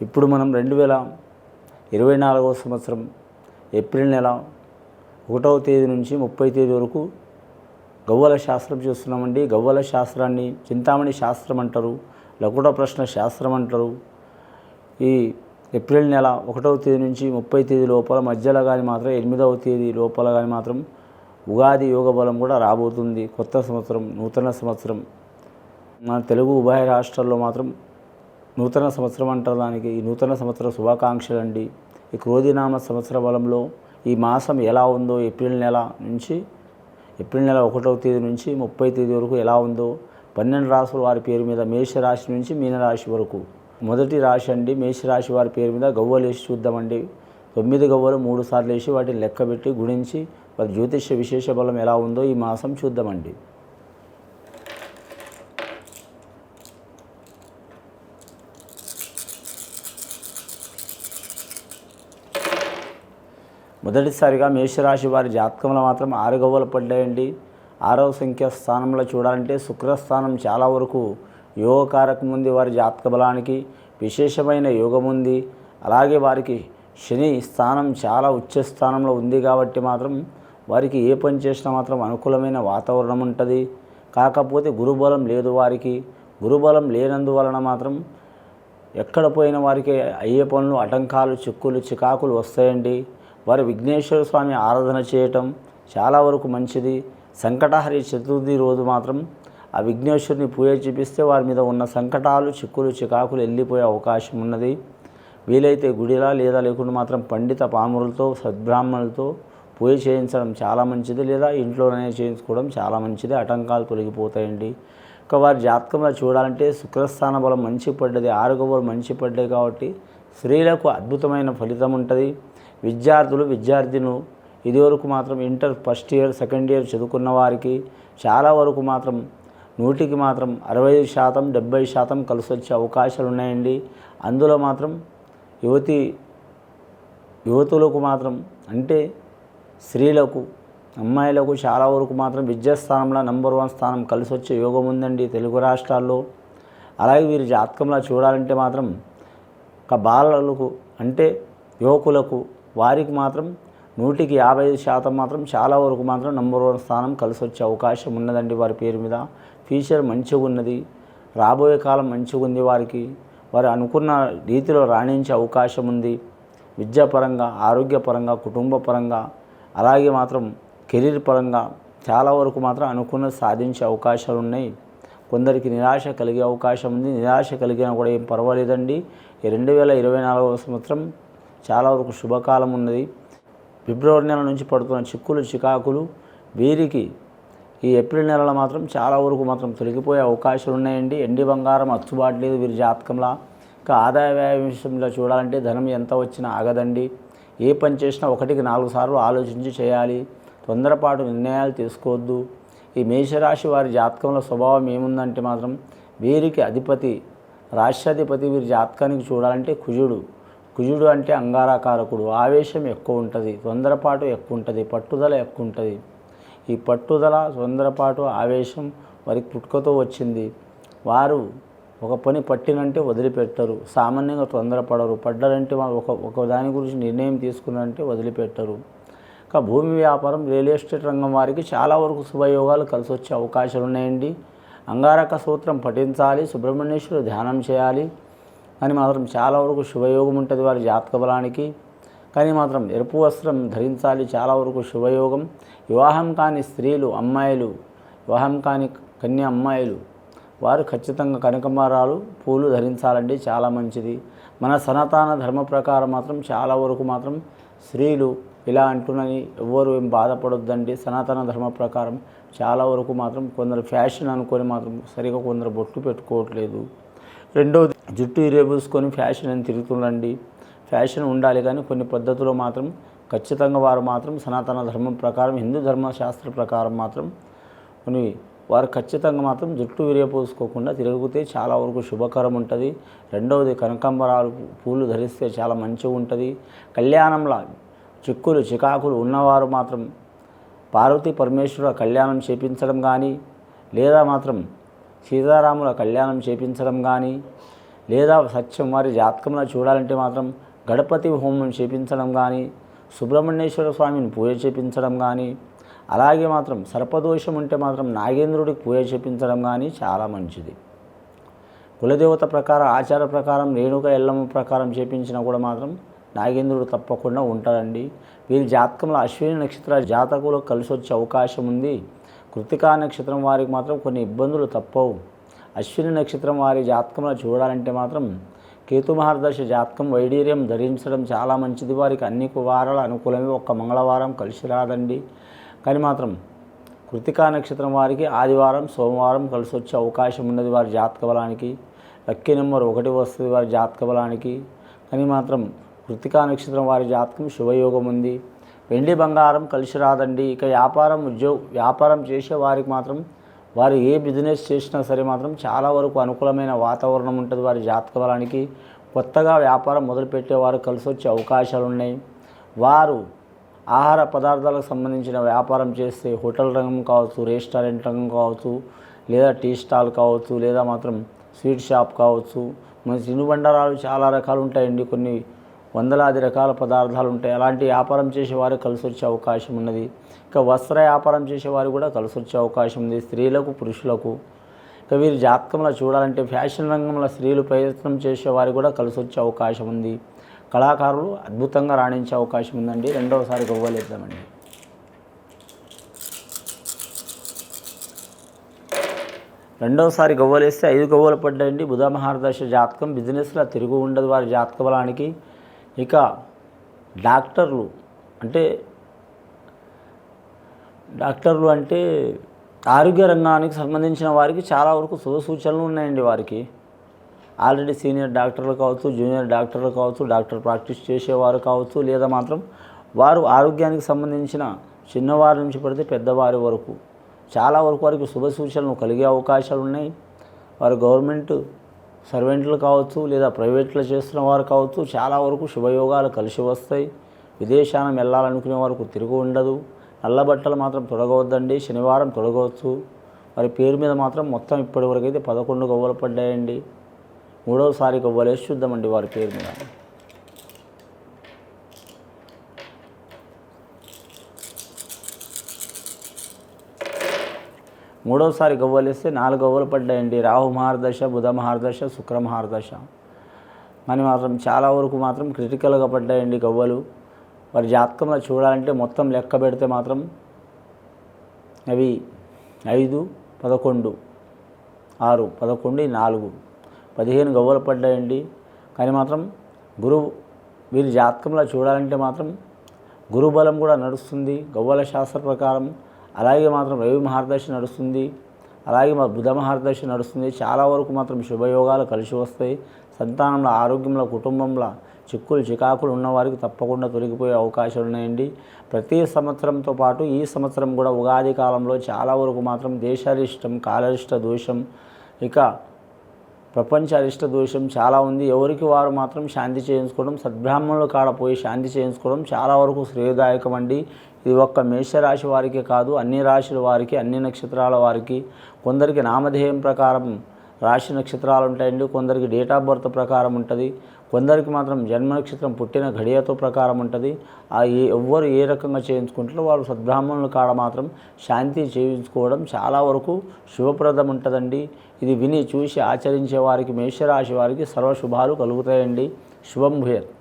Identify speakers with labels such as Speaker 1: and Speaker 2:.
Speaker 1: ఇప్పుడు మనం 2024వ సంవత్సరం ఏప్రిల్ నెల 1వ తేదీ నుంచి 30వ తేదీ వరకు గవ్వల శాస్త్రం చూస్తున్నామండి. గవ్వల శాస్త్రాన్ని చింతామణి శాస్త్రం అంటారు, లకుట ప్రశ్న శాస్త్రం అంటారు. ఈ ఏప్రిల్ నెల 1వ తేదీ నుంచి 30వ తేదీ లోపల మధ్యలో కానీ మాత్రం 8వ తేదీ లోపల కానీ మాత్రం ఉగాది యోగ బలం కూడా రాబోతుంది. కొత్త సంవత్సరం, నూతన సంవత్సరం. మన తెలుగు ఉభయ రాష్ట్రాల్లో మాత్రం నూతన సంవత్సరం అంటారు దానికి. ఈ నూతన సంవత్సర శుభాకాంక్షలు అండి. ఈ క్రోధినామ సంవత్సర బలంలో ఈ మాసం ఎలా ఉందో ఏప్రిల్ నెల 1వ తేదీ నుంచి 30వ తేదీ వరకు ఎలా ఉందో 12 రాశుల వారి పేరు మీద మేషరాశి నుంచి మీనరాశి వరకు. మొదటి రాశి అండి మేషరాశి వారి పేరు మీద గవ్వలు వేసి చూద్దామండి. 9 గవ్వలు 3 సార్లు వేసి వాటిని లెక్కబెట్టి గుణించి వారి జ్యోతిష్య విశేష బలం ఎలా ఉందో ఈ మాసం చూద్దామండి. మొదటిసారిగా మేషరాశి వారి జాతకంలో మాత్రం 6 గవ్వలు పడ్డాయండి. 6వ సంఖ్య స్థానంలో చూడాలంటే శుక్రస్థానం చాలా వరకు యోగకారకం ఉంది. వారి జాతక బలానికి విశేషమైన యోగం ఉంది. అలాగే వారికి శని స్థానం చాలా ఉచ్చ స్థానంలో ఉంది కాబట్టి మాత్రం వారికి ఏ పని చేసినా మాత్రం అనుకూలమైన వాతావరణం ఉంటుంది. కాకపోతే గురుబలం లేదు వారికి. గురుబలం లేనందువలన మాత్రం ఎక్కడ పోయిన వారికి అయ్యే పనులు ఆటంకాలు, చిక్కులు, చికాకులు వస్తాయండి. వారు విఘ్నేశ్వర స్వామి ఆరాధన చేయటం చాలా వరకు మంచిది. సంకటహరి చతుర్థి రోజు మాత్రం ఆ విఘ్నేశ్వరుని పూజ చేపిస్తే వారి మీద ఉన్న సంకటాలు, చిక్కులు, చికాకులు వెళ్ళిపోయే అవకాశం ఉన్నది. వీలైతే గుడిలా లేదా లేకుండా మాత్రం పండిత పాములతో సద్బ్రాహ్మణులతో పూజ చేయించడం చాలా మంచిది, లేదా ఇంట్లోనే చేయించుకోవడం చాలా మంచిది. ఆటంకాలు తొలగిపోతాయండి. ఇక వారి జాతకంలో చూడాలంటే శుక్రస్థాన బలం మంచి పడ్డది, 6 గవ్వలు మంచి పడ్డాయి కాబట్టి స్త్రీలకు అద్భుతమైన ఫలితం ఉంటుంది. విద్యార్థులు ఇదివరకు మాత్రం inter first year, second year చదువుకున్న వారికి చాలా వరకు మాత్రం 100కి మాత్రం 65%, 70% కలిసి వచ్చే అవకాశాలు ఉన్నాయండి. అందులో మాత్రం యువతులకు మాత్రం అంటే స్త్రీలకు, అమ్మాయిలకు చాలా వరకు మాత్రం విద్యాస్థానంలో నంబర్ 1 స్థానం కలిసి వచ్చే యోగం ఉందండి తెలుగు రాష్ట్రాల్లో. అలాగే వీరి జాతకంలో చూడాలంటే మాత్రం బాలలకు అంటే యువకులకు వారికి మాత్రం 100కి 55% మాత్రం చాలా వరకు మాత్రం నంబర్ 1 స్థానం కలిసి వచ్చే అవకాశం ఉన్నదండి. వారి పేరు మీద ఫ్యూచర్ మంచిగా ఉన్నది, రాబోయే కాలం మంచిగా ఉంది. వారికి వారు అనుకున్న రీతిలో రాణించే అవకాశం ఉంది. విద్యాపరంగా, ఆరోగ్యపరంగా, కుటుంబ పరంగా, అలాగే మాత్రం కెరీర్ పరంగా చాలా వరకు మాత్రం అనుకున్నది సాధించే అవకాశాలు ఉన్నాయి. కొందరికి నిరాశ కలిగే అవకాశం ఉంది. నిరాశ కలిగినా కూడా ఏం పర్వాలేదండి. ఈ 2024వ సంవత్సరం చాలా వరకు శుభకాలం ఉన్నది. ఫిబ్రవరి నెల నుంచి పడుతున్న చిక్కులు, చికాకులు వీరికి ఈ ఏప్రిల్ నెలలో మాత్రం చాలా వరకు మాత్రం తొలగిపోయే అవకాశాలు ఉన్నాయండి. ఎండి బంగారం అచ్చుబాట్లేదు వీరి జాతకంలో. ఇంకా ఆదాయ వ్యయ విషయంలో చూడాలంటే ధనం ఎంత వచ్చినా ఆగదండి. ఏ పని చేసినా 1కి 4 సార్లు ఆలోచించి చేయాలి. తొందరపాటు నిర్ణయాలు తీసుకోవద్దు. ఈ మేషరాశి వారి జాతకంలో స్వభావం ఏముందంటే మాత్రం వీరికి అధిపతి, రాష్ట్రాధిపతి వీరి జాతకానికి చూడాలంటే కుజుడు అంటే అంగారకారకుడు. ఆవేశం ఎక్కువ ఉంటుంది, తొందరపాటు ఎక్కువ ఉంటుంది, పట్టుదల ఎక్కువ ఉంటుంది. ఈ పట్టుదల, తొందరపాటు, ఆవేశం వారికి పుట్టుకతో వచ్చింది. వారు ఒక పని పట్టినంటే వదిలిపెట్టరు. సామాన్యంగా తొందరపడరు. పడ్డారంటే ఒక దాని గురించి నిర్ణయం తీసుకున్నారంటే వదిలిపెట్టరు. ఇంకా భూమి వ్యాపారం, రియల్ ఎస్టేట్ రంగం వారికి చాలా వరకు శుభయోగాలు కలిసి వచ్చే అవకాశాలు ఉన్నాయండి. అంగారక సూత్రం పఠించాలి, సుబ్రహ్మణ్యేశ్వర ధ్యానం చేయాలి అని మాత్రం చాలా వరకు శుభయోగం ఉంటుంది వారి జాతక బలానికి. కానీ మాత్రం ఎరుపు వస్త్రం ధరించాలి, చాలా వరకు శుభయోగం. వివాహం కాని స్త్రీలు, అమ్మాయిలు, వివాహం కాని కన్య అమ్మాయిలు వారు ఖచ్చితంగా కనకమరాలు, పూలు ధరించాలండి, చాలా మంచిది. మన సనాతన ధర్మ ప్రకారం మాత్రం చాలా వరకు మాత్రం స్త్రీలు ఇలా అంటున్నని ఎవ్వరు ఏం బాధపడొద్దండి. సనాతన ధర్మ ప్రకారం చాలా వరకు మాత్రం కొందరు ఫ్యాషన్ అనుకొని మాత్రం సరిగా కొందరు బొట్టు పెట్టుకోవట్లేదు. రెండవది జుట్టు ఇరేబూసుకొని ఫ్యాషన్ అని తిరుగుతుండండి. ఫ్యాషన్ ఉండాలి కానీ కొన్ని పద్ధతుల్లో మాత్రం ఖచ్చితంగా వారు మాత్రం సనాతన ధర్మం ప్రకారం, హిందూ ధర్మశాస్త్ర ప్రకారం మాత్రం వారు ఖచ్చితంగా మాత్రం జుట్టు విరియపోసుకోకుండా తిరిగితే చాలా వరకు శుభకరం ఉంటుంది. రెండవది కనకాంబరాలు, పూలు ధరిస్తే చాలా మంచిగా ఉంటుంది. కళ్యాణంలో చిక్కులు, చికాకులు ఉన్నవారు మాత్రం పార్వతీ పరమేశ్వర కళ్యాణం చేపించడం కానీ, లేదా మాత్రం సీతారాముల కళ్యాణం చేపించడం కానీ, లేదా సత్యం వారి జాతకంలో చూడాలంటే మాత్రం గణపతి హోమం చేపించడం కానీ, సుబ్రహ్మణ్యేశ్వర స్వామిని పూజ చేపించడం కానీ, అలాగే మాత్రం సర్పదోషం ఉంటే మాత్రం నాగేంద్రుడికి పూజ చేపించడం కానీ చాలా మంచిది. కులదేవత ప్రకారం ఆచార ప్రకారం రేణుక ఎల్లమ్మ ప్రకారం చేపించినా కూడా మాత్రం నాగేంద్రుడు తప్పకుండా ఉంటాడండి. వీరి జాతకంలో అశ్విని నక్షత్ర జాతకులకు కలిసి వచ్చే అవకాశం ఉంది. కృతికా నక్షత్రం వారికి మాత్రం కొన్ని ఇబ్బందులు తప్పవు. అశ్విని నక్షత్రం వారి జాతకంలో చూడాలంటే మాత్రం కేతు మహర్దశ జాతకం వైడూర్యం ధరించడం చాలా మంచిది. వారికి అన్ని వారాలు అనుకూలమే, ఒక్క మంగళవారం కలిసి రాదండి. కానీ మాత్రం కృతికా నక్షత్రం వారికి ఆదివారం సోమవారం కలిసి వచ్చే అవకాశం ఉన్నది వారి జాతక బలానికి. లక్కీ నెంబర్ 1 వస్తుంది వారి జాతక బలానికి. కానీ మాత్రం కృతికా నక్షత్రం వారి జాతకం శుభయోగం ఉంది. వెండి బంగారం కలిసి రాదండి. ఇక వ్యాపారం చేసే వారికి మాత్రం వారు ఏ బిజినెస్ చేసినా సరే మాత్రం చాలా వరకు అనుకూలమైన వాతావరణం ఉంటుంది వారి జాతక బలానికి. కొత్తగా వ్యాపారం మొదలుపెట్టేవారు కలిసి వచ్చే అవకాశాలు ఉన్నాయి. వారు ఆహార పదార్థాలకు సంబంధించిన వ్యాపారం చేస్తే హోటల్ రంగం కావచ్చు, రెస్టారెంట్ రంగం కావచ్చు, లేదా టీ స్టాల్ కావచ్చు, లేదా మాత్రం స్వీట్ షాప్ కావచ్చు. మన తినుబండారాలు చాలా రకాలు ఉంటాయండి, కొన్ని వందలాది రకాల పదార్థాలు ఉంటాయి. అలాంటి వ్యాపారం చేసేవారు కలిసి వచ్చే అవకాశం ఉన్నది. ఇక వస్త్ర వ్యాపారం చేసేవారు కూడా కలిసి వచ్చే అవకాశం ఉంది, స్త్రీలకు పురుషులకు. ఇక వీరి జాతకంలో చూడాలంటే ఫ్యాషన్ రంగంలో స్త్రీలు ప్రయత్నం చేసేవారు కూడా కలిసి వచ్చే అవకాశం ఉంది. కళాకారులు అద్భుతంగా రాణించే అవకాశం ఉందండి. రెండవసారి గవ్వలేద్దామండి. రెండవసారి గవ్వలేస్తే 5 గవ్వలు పడ్డాయండి. బుధ మహర్దశ జాతకం బిజినెస్లో తిరుగు ఉండదు వారి జాతక బలానికి. ఇక డాక్టర్లు అంటే ఆరోగ్య రంగానికి సంబంధించిన వారికి చాలా వరకు శుభ సూచనలు ఉన్నాయండి. వారికి ఆల్రెడీ సీనియర్ డాక్టర్లు కావచ్చు, జూనియర్ డాక్టర్లు కావచ్చు, డాక్టర్ ప్రాక్టీస్ చేసేవారు కావచ్చు, లేదా మాత్రం వారు ఆరోగ్యానికి సంబంధించిన చిన్నవారి నుంచి పడితే పెద్దవారి వరకు చాలా వరకు వారికి శుభ సూచనలు కలిగే అవకాశాలు ఉన్నాయి. వారు గవర్నమెంట్ సర్వెంట్లు కావచ్చు, లేదా ప్రైవేట్లో చేస్తున్న వారు కావచ్చు, చాలా వరకు శుభయోగాలు కలిసి వస్తాయి. విదేశానం వెళ్ళాలనుకునే వారికి తిరుగు ఉండదు. నల్ల బట్టలు మాత్రం తొడగవద్దండి. శనివారం తొడగవచ్చు. వారి పేరు మీద మాత్రం మొత్తం ఇప్పటివరకు అయితే 11 గవ్వలు పడ్డాయండి. మూడవసారి గవ్వలేసి చూద్దామండి వారి పేరు మీద. మూడవసారి గవ్వలేస్తే 4 గవ్వలు పడ్డాయండి. రాహు మహర్దశ, బుధ మహర్దశ, శుక్ర మహర్దశ. కానీ మాత్రం చాలా వరకు మాత్రం క్రిటికల్గా పడ్డాయండి గవ్వలు. వారి జాతకంలో చూడాలంటే మొత్తం లెక్క పెడితే మాత్రం అవి 5, 11, 6, 11, 4, 15 గవ్వలు పడ్డాయండి. కానీ మాత్రం వీరి జాతకంలో చూడాలంటే మాత్రం గురుబలం కూడా నడుస్తుంది గవ్వల శాస్త్ర ప్రకారం. అలాగే మాత్రం రవి మహర్దశ నడుస్తుంది, అలాగే బుధ మహర్దశ నడుస్తుంది. చాలా వరకు మాత్రం శుభయోగాలు కలిసి వస్తాయి. సంతానంలో, ఆరోగ్యంలో, కుటుంబంలో చిక్కులు చికాకులు ఉన్నవారికి తప్పకుండా తొలగిపోయే అవకాశాలు ఉన్నాయండి. ప్రతి సంవత్సరంతో పాటు ఈ సంవత్సరం కూడా ఉగాది కాలంలో చాలా వరకు మాత్రం దేశారిష్టం, కాలరిష్ట దోషం, ఇక ప్రపంచ అరిష్ట దోషం చాలా ఉంది. ఎవరికి వారు మాత్రం శాంతి చేయించుకోవడం, సద్బ్రాహ్మణుల కాడ పోయి శాంతి చేయించుకోవడం చాలా వరకు శ్రేయదాయకం అండి. ఇది ఒక్క మేషరాశి వారికే కాదు, అన్ని రాశుల వారికి, అన్ని నక్షత్రాల వారికి. కొందరికి నామధేయం ప్రకారం రాశి నక్షత్రాలు ఉంటాయండి, కొందరికి డేట్ ఆఫ్ బర్త్ ప్రకారం ఉంటుంది, కొందరికి మాత్రం జన్మ నక్షత్రం పుట్టిన ఘడియతో ప్రకారం ఉంటుంది. ఎవ్వరు ఏ రకంగా చేయించుకుంటారో వారు సద్బ్రాహ్మణుల కాడ మాత్రం శాంతి చేయించుకోవడం చాలా వరకు శుభప్రదం ఉంటుందండి. ఇది విని చూసి ఆచరించే వారికి, మేషరాశి వారికి సర్వశుభాలు కలుగుతాయండి. శుభం భూయత్.